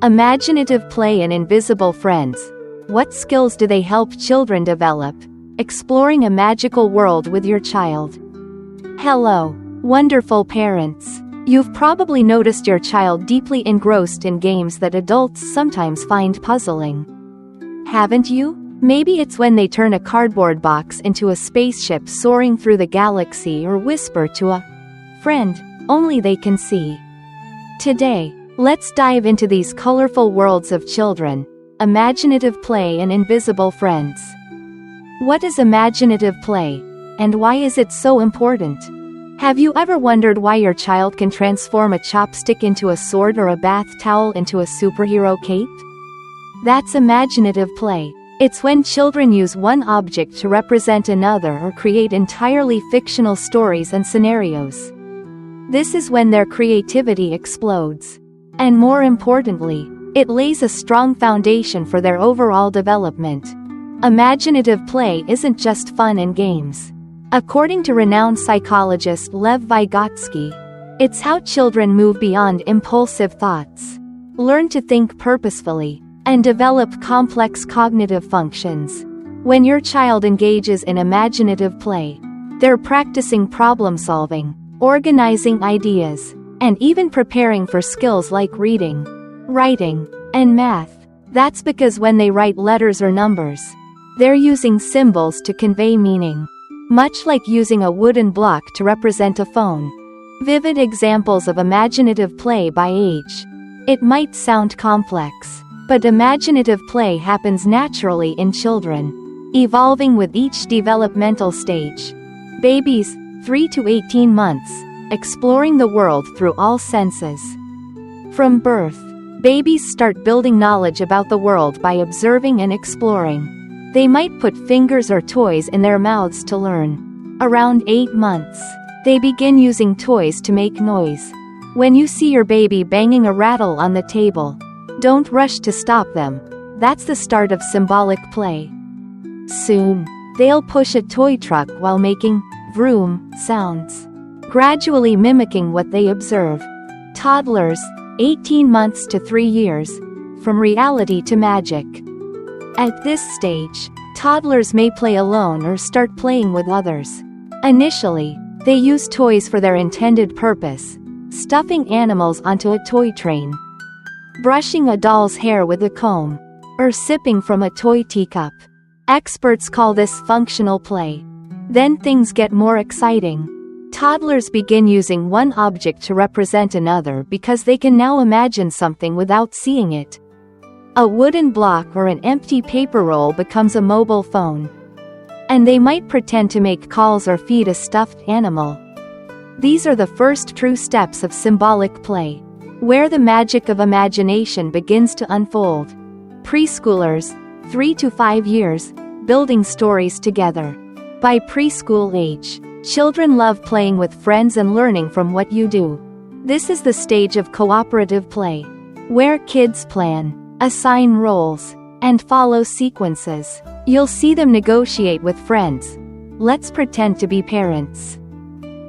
Imaginative play and invisible friends. What skills do they help children develop? Exploring a magical world with your child. Hello, wonderful parents. You've probably noticed your child deeply engrossed in games that adults sometimes find puzzling. Haven't you? Maybe it's when they turn a cardboard box into a spaceship soaring through the galaxy or whisper to a friend only they can see. Today, let's dive into these colorful worlds of children, imaginative play and invisible friends. What is imaginative play, and why is it so important? Have you ever wondered why your child can transform a chopstick into a sword or a bath towel into a superhero cape? That's imaginative play. It's when children use one object to represent another or create entirely fictional stories and scenarios. This is when their creativity explodes. And more importantly, it lays a strong foundation for their overall development. Imaginative play isn't just fun and games. According to renowned psychologist Lev Vygotsky, it's how children move beyond impulsive thoughts, learn to think purposefully, and develop complex cognitive functions. When your child engages in imaginative play, they're practicing problem solving, organizing ideas, and even preparing for skills like reading, writing, and math. That's because when they write letters or numbers, they're using symbols to convey meaning, much like using a wooden block to represent a phone. Vivid examples of imaginative play by age. It might sound complex, but imaginative play happens naturally in children, evolving with each developmental stage. Babies, 3 to 18 months, exploring the world through all senses. From birth, babies start building knowledge about the world by observing and exploring. They might put fingers or toys in their mouths to learn. Around 8 months, they begin using toys to make noise. When you see your baby banging a rattle on the table, don't rush to stop them. That's the start of symbolic play. Soon, they'll push a toy truck while making vroom sounds, gradually mimicking what they observe. Toddlers, 18 months to 3 years, from reality to magic. At this stage, toddlers may play alone or start playing with others. Initially, they use toys for their intended purpose, stuffing animals onto a toy train, brushing a doll's hair with a comb, or sipping from a toy teacup. Experts call this functional play. Then things get more exciting. Toddlers begin using one object to represent another because they can now imagine something without seeing it. A wooden block or an empty paper roll becomes a mobile phone. And they might pretend to make calls or feed a stuffed animal. These are the first true steps of symbolic play, where the magic of imagination begins to unfold. Preschoolers, 3 to 5 years, building stories together. By preschool age, children love playing with friends and learning from what you do. This is the stage of cooperative play, where kids plan, assign roles, and follow sequences. You'll see them negotiate with friends. Let's pretend to be parents.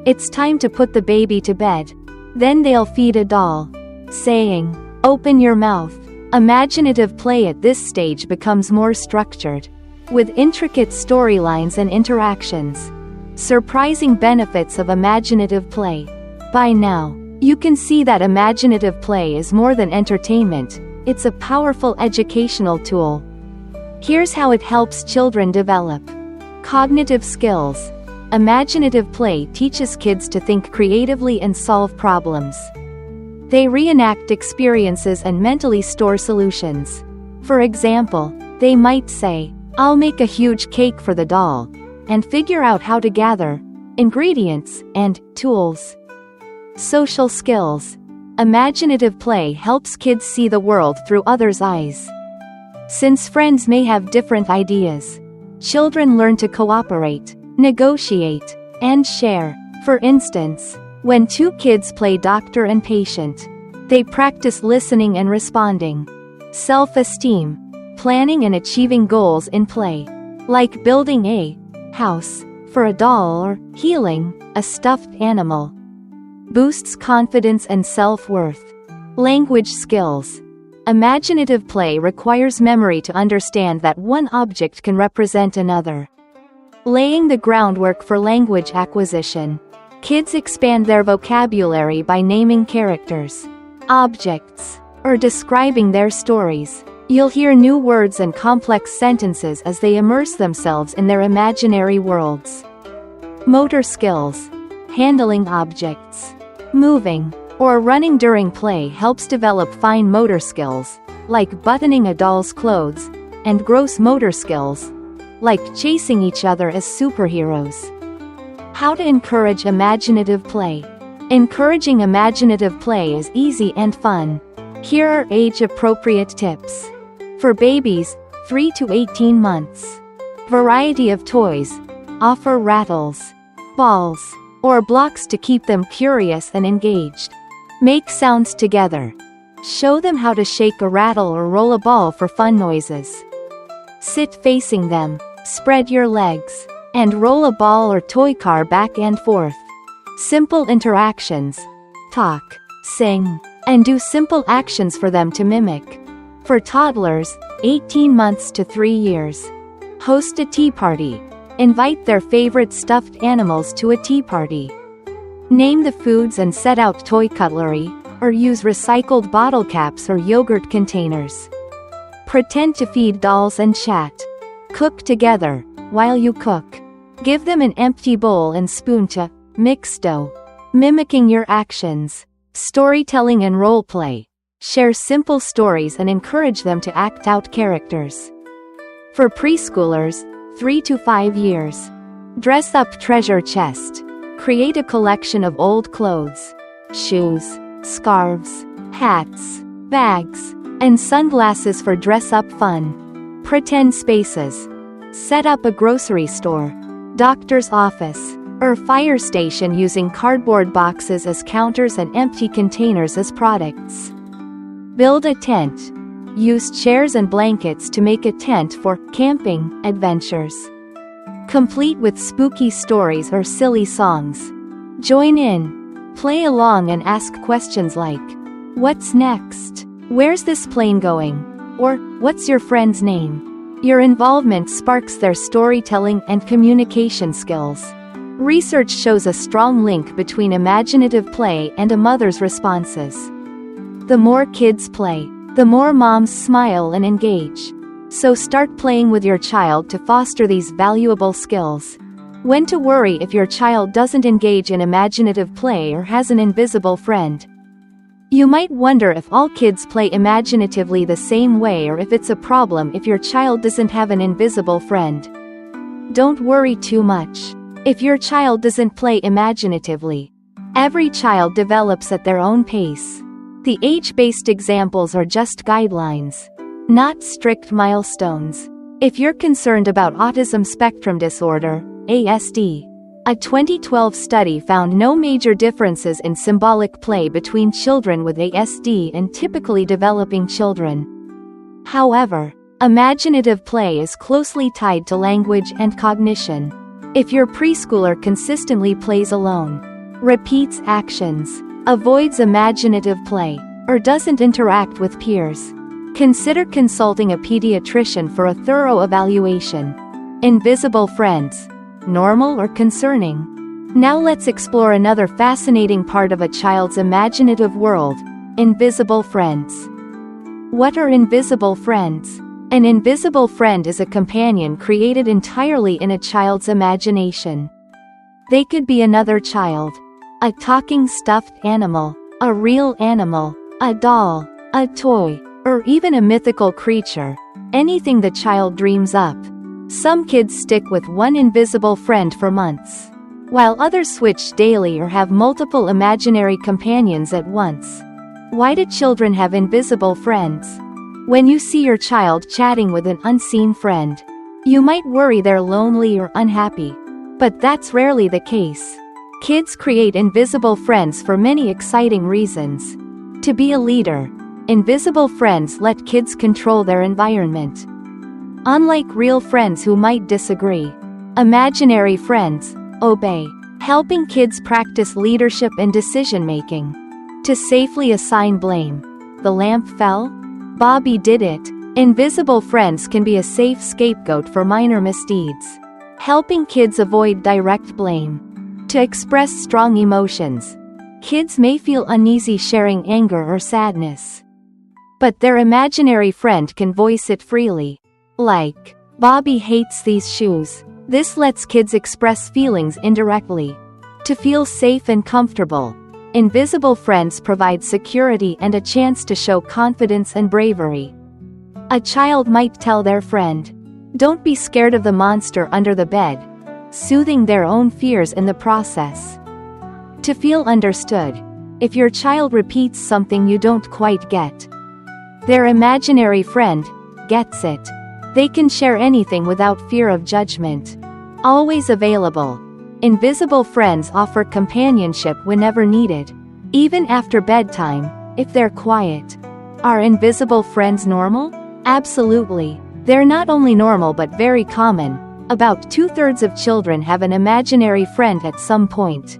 It's time to put the baby to bed. Then they'll feed a doll, saying, "Open your mouth." Imaginative play at this stage becomes more structured, with intricate storylines and interactions. Surprising benefits of imaginative play. By now, you can see that imaginative play is more than entertainment, it's a powerful educational tool. Here's how it helps children develop. Cognitive skills. Imaginative play teaches kids to think creatively and solve problems. They reenact experiences and mentally store solutions. For example, they might say, "I'll make a huge cake for the doll," and figure out how to gather ingredients and tools. Social skills. Imaginative play helps kids see the world through others' eyes. Since friends may have different ideas, children learn to cooperate, negotiate, and share. For instance, when two kids play doctor and patient, they practice listening and responding. Self-esteem. Planning and achieving goals in play, like building a house for a doll or healing a stuffed animal, boosts confidence and self-worth. Language skills. Imaginative play requires memory to understand that one object can represent another. Laying the groundwork for language acquisition. Kids expand their vocabulary by naming characters, objects, or describing their stories. You'll hear new words and complex sentences as they immerse themselves in their imaginary worlds. Motor skills. Handling objects, moving, or running during play helps develop fine motor skills, like buttoning a doll's clothes, and gross motor skills, like chasing each other as superheroes. How to encourage imaginative play. Encouraging imaginative play is easy and fun. Here are age-appropriate tips. For babies, 3 to 18 months. Variety of toys. Offer rattles, balls, or blocks to keep them curious and engaged. Make sounds together. Show them how to shake a rattle or roll a ball for fun noises. Sit facing them, spread your legs, and roll a ball or toy car back and forth. Simple interactions. Talk, sing, and do simple actions for them to mimic. For toddlers, 18 months to 3 years. Host a tea party. Invite their favorite stuffed animals to a tea party. Name the foods and set out toy cutlery, or use recycled bottle caps or yogurt containers. Pretend to feed dolls and chat. Cook together. While you cook, give them an empty bowl and spoon to mix dough. Mimicking your actions. Storytelling and role play. Share simple stories and encourage them to act out characters. For preschoolers, 3 to 5 years. Dress up treasure chest. Create a collection of old clothes, shoes, scarves, hats, bags, and sunglasses for dress-up fun. Pretend spaces. Set up a grocery store, doctor's office, or fire station using cardboard boxes as counters and empty containers as products. Build a tent. Use chairs and blankets to make a tent for camping adventures. Complete with spooky stories or silly songs. Join in. Play along and ask questions like, "What's next? Where's this plane going?" Or, "What's your friend's name?" Your involvement sparks their storytelling and communication skills. Research shows a strong link between imaginative play and a mother's responses. The more kids play, the more moms smile and engage. So start playing with your child to foster these valuable skills. When to worry if your child doesn't engage in imaginative play or has an invisible friend. You might wonder if all kids play imaginatively the same way, or if it's a problem if your child doesn't have an invisible friend. Don't worry too much if your child doesn't play imaginatively. Every child develops at their own pace. The age-based examples are just guidelines, not strict milestones. If you're concerned about autism spectrum disorder, ASD, a 2012 study found no major differences in symbolic play between children with ASD and typically developing children. However, imaginative play is closely tied to language and cognition. If your preschooler consistently plays alone, repeats actions, avoids imaginative play, or doesn't interact with peers, consider consulting a pediatrician for a thorough evaluation. Invisible friends. Normal or concerning? Now let's explore another fascinating part of a child's imaginative world: invisible friends. What are invisible friends? An invisible friend is a companion created entirely in a child's imagination. They could be another child, a talking stuffed animal, a real animal, a doll, a toy, or even a mythical creature, anything the child dreams up. Some kids stick with one invisible friend for months, while others switch daily or have multiple imaginary companions at once. Why do children have invisible friends? When you see your child chatting with an unseen friend, you might worry they're lonely or unhappy. But that's rarely the case. Kids create invisible friends for many exciting reasons. To be a leader, invisible friends let kids control their environment. Unlike real friends who might disagree, imaginary friends obey, helping kids practice leadership and decision-making. To safely assign blame. The lamp fell? Bobby did it. Invisible friends can be a safe scapegoat for minor misdeeds, helping kids avoid direct blame. To express strong emotions. Kids may feel uneasy sharing anger or sadness, but their imaginary friend can voice it freely. Like, Bobby hates these shoes. This lets kids express feelings indirectly. To feel safe and comfortable. Invisible friends provide security and a chance to show confidence and bravery. A child might tell their friend, "Don't be scared of the monster under the bed," soothing their own fears in the process. To feel understood. If your child repeats something you don't quite get, their imaginary friend gets it. They can share anything without fear of judgment. Always available. Invisible friends offer companionship whenever needed, even after bedtime, if they're quiet. Are invisible friends normal? Absolutely. They're not only normal but very common. About 2/3 of children have an imaginary friend at some point.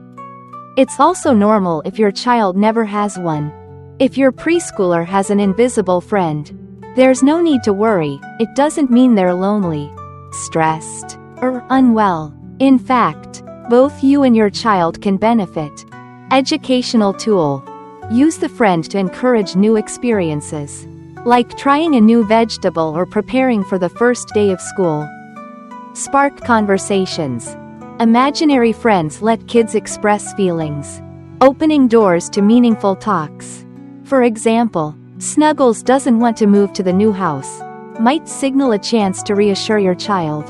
It's also normal if your child never has one. If your preschooler has an invisible friend, there's no need to worry. It doesn't mean they're lonely, stressed, or unwell. In fact, both you and your child can benefit. Educational tool. Use the friend to encourage new experiences, like trying a new vegetable or preparing for the first day of school. Spark conversations. Imaginary friends let kids express feelings, opening doors to meaningful talks. For example, Snuggles doesn't want to move to the new house. Might signal a chance to reassure your child.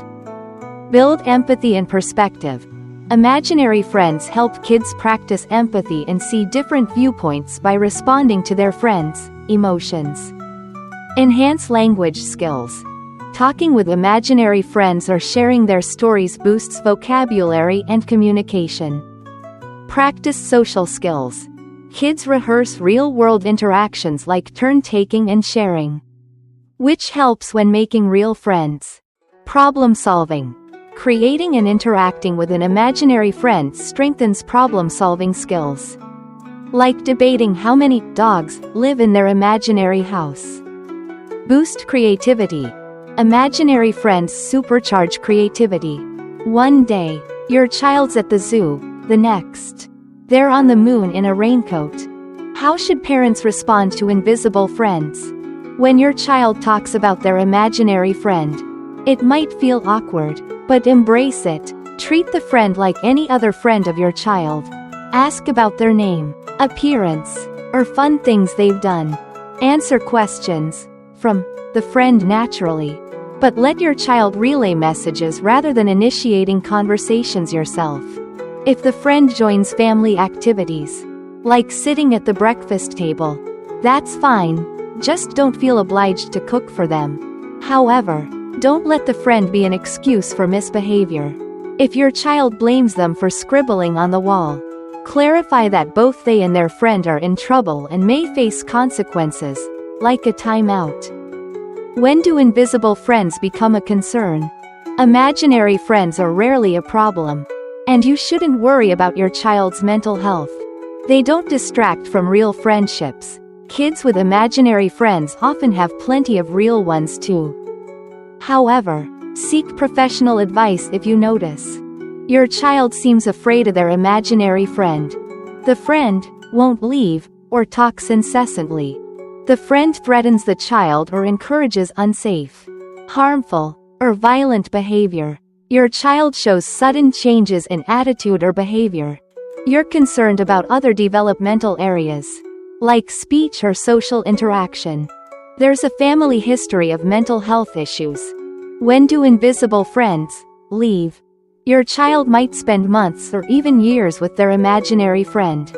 Build empathy and perspective. Imaginary friends help kids practice empathy and see different viewpoints by responding to their friends' emotions. Enhance language skills. Talking with imaginary friends or sharing their stories boosts vocabulary and communication. Practice social skills. Kids rehearse real-world interactions like turn-taking and sharing, which helps when making real friends. Problem solving. Creating and interacting with an imaginary friend strengthens problem-solving skills, like debating how many dogs live in their imaginary house. Boost creativity. Imaginary friends supercharge creativity. One day, your child's at the zoo, the next, they're on the moon in a raincoat. How should parents respond to invisible friends? When your child talks about their imaginary friend, it might feel awkward, but embrace it. Treat the friend like any other friend of your child. Ask about their name, appearance, or fun things they've done. Answer questions from the friend naturally, but let your child relay messages rather than initiating conversations yourself. If the friend joins family activities, like sitting at the breakfast table, that's fine. Just don't feel obliged to cook for them. However, don't let the friend be an excuse for misbehavior. If your child blames them for scribbling on the wall, clarify that both they and their friend are in trouble and may face consequences, like a timeout. When do invisible friends become a concern? Imaginary friends are rarely a problem, and you shouldn't worry about your child's mental health. They don't distract from real friendships. Kids with imaginary friends often have plenty of real ones too. However, seek professional advice if you notice your child seems afraid of their imaginary friend. The friend won't leave, or talks incessantly. The friend threatens the child or encourages unsafe, harmful, or violent behavior. Your child shows sudden changes in attitude or behavior. You're concerned about other developmental areas, like speech or social interaction. There's a family history of mental health issues. When do invisible friends leave? Your child might spend months or even years with their imaginary friend.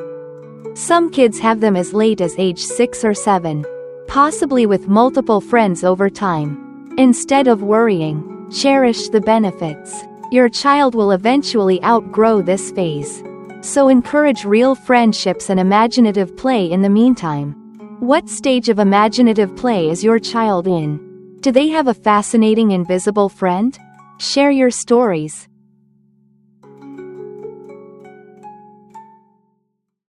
Some kids have them as late as age 6 or 7, possibly with multiple friends over time. Instead of worrying, cherish the benefits. Your child will eventually outgrow this phase, so encourage real friendships and imaginative play in the meantime. What stage of imaginative play is your child in? Do they have a fascinating invisible friend? Share your stories.